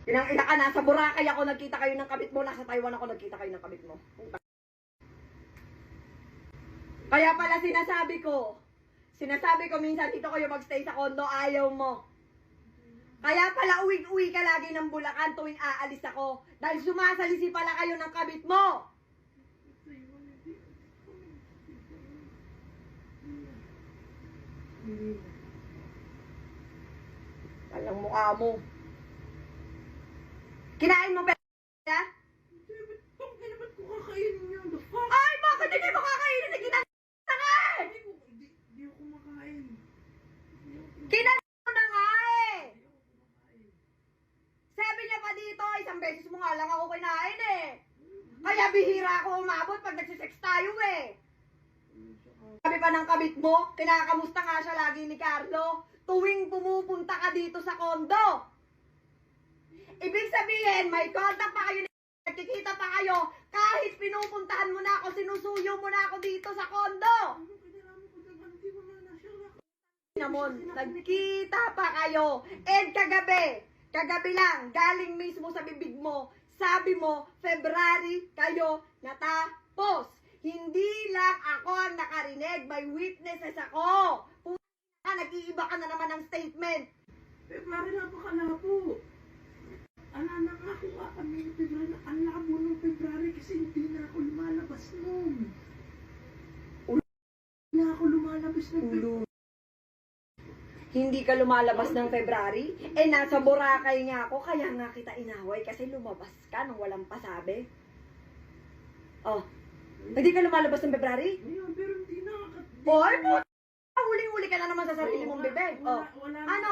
Inang ina ka, nasa Boracay ako nagkita kayo ng kabit mo, nasa Taiwan ako nagkita kayo ng kabit mo. Kaya pala sinasabi ko minsan dito kayo magstay sa kondo, ayaw mo. Kaya pala uwi-uwi ka lagi ng Bulacan tuwing aalis ako. Dahil sumasalisi pala kayo ng kabit mo. Walang mukha mo. Kinain mo ba? Ba't ko kakainin yun? The fuck? Ay, bakit hindi mo kakainin? Kinanta nga eh! Hindi ako kumakain. Kinanta mo na nga eh! Sabi niya pa dito, isang beses mo nga lang ako kinain eh. Kaya bihira ako umabot pag nagsisex tayo eh. Sabi pa ng kabit mo, kinakamusta nga siya lagi ni Carlo, tuwing pumupunta ka dito sa kondo. Ibig sabihin, may contact pa kayo, nagkikita pa kayo, kahit pinupuntahan mo na ako, sinusuyo mo na ako dito sa kondo. Namon, nagkita pa kayo. And kagabi lang, galing mismo sa bibig mo, sabi mo, February kayo natapos. Hindi lang ako ang nakarinig, may witnesses ako. Nag-iiba ka na naman ng statement. February napakala po. Nangako nga kami ng February. Ang labo ng February kasi hindi na ako lumalabas noon. Hindi na ako lumalabas ng February. Hindi ka lumalabas ng February? Eh, nasa Boracay nga ako, kaya nga kita inaway kasi lumabas ka nung walang pasabi. Oh, hindi ka lumalabas ng February? Ngayon, pero hindi na. Boy, huling-huli ka na naman sa sarili mong bibig. Oh, Wala. ano?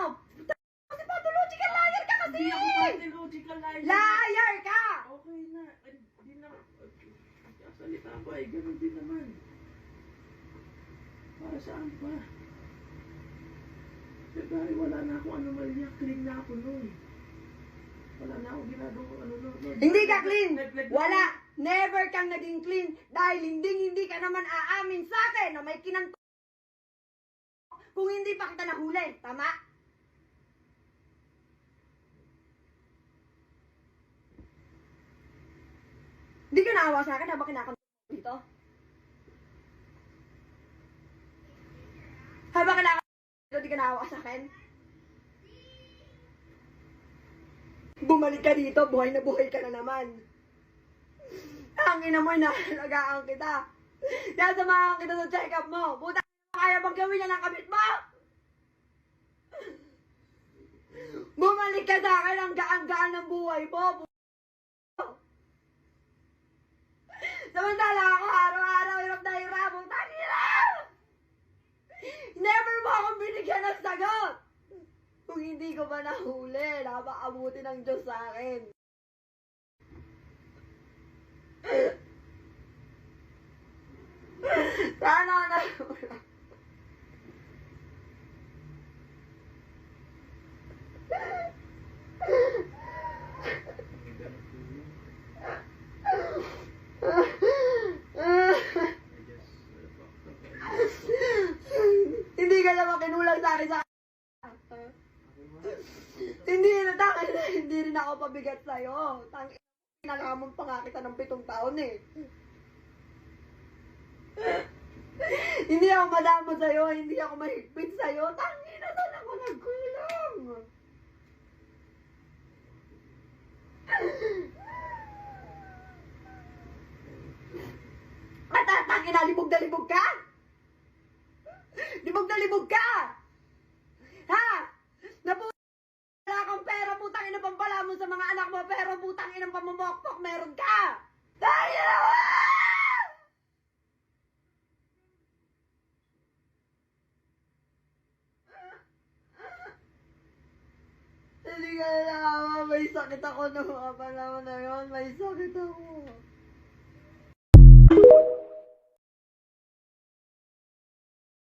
Kasi pathological liar ka kasi! Hindi ako pathological liar. Liar ka! Okay na. Hindi na. Salita ba eh. Ganun din naman. Para saan pa? February, wala na akong anomalya. Clean na ako noon. Wala na akong ginagawang ano noon. Hindi ka clean! Wala! Never kang naging clean dahil hindi ka naman aamin sa akin na may kinanto kung hindi pa kita nahuli. Tama? Hindi ka naawa sa akin habang kinakanto dito? Habang kinakanto dito, di ka naawa sa akin? Bumalik ka dito, buhay na buhay ka na naman. Ang ina mo, nahalagaan kita. Nasamahan kita sa check-up mo. Puta, kaya bang gawin niya ng kabit mo? Bumalik ka sa akin, ang gaan-gaan ng buhay mo. Samantala ako, araw-araw, hirap na hirap. Tangina! Never mo akong binigyan ng sagot. Kung hindi ko ba nahuli, napaabuti ng Diyos sa akin. Sana na. Hindi ka naman kinulang sa akin sa hindi rin ako pabigat sa'yo. Nalamon pa nga kita ng 7 taon eh. Hindi ako madamo sa'yo, hindi ako mahigpit sa'yo. Tangina, saan ako nagkulang? Tangina, libog na libog ka? Libog na libog ka? Ha? Wala kang pera, putang ina pambala mo sa mga anak mo, pero putang ina pamamokpok meron ka! Dahil hindi ka na, may sakit ako nung mga panahon na yun, may sakit ako.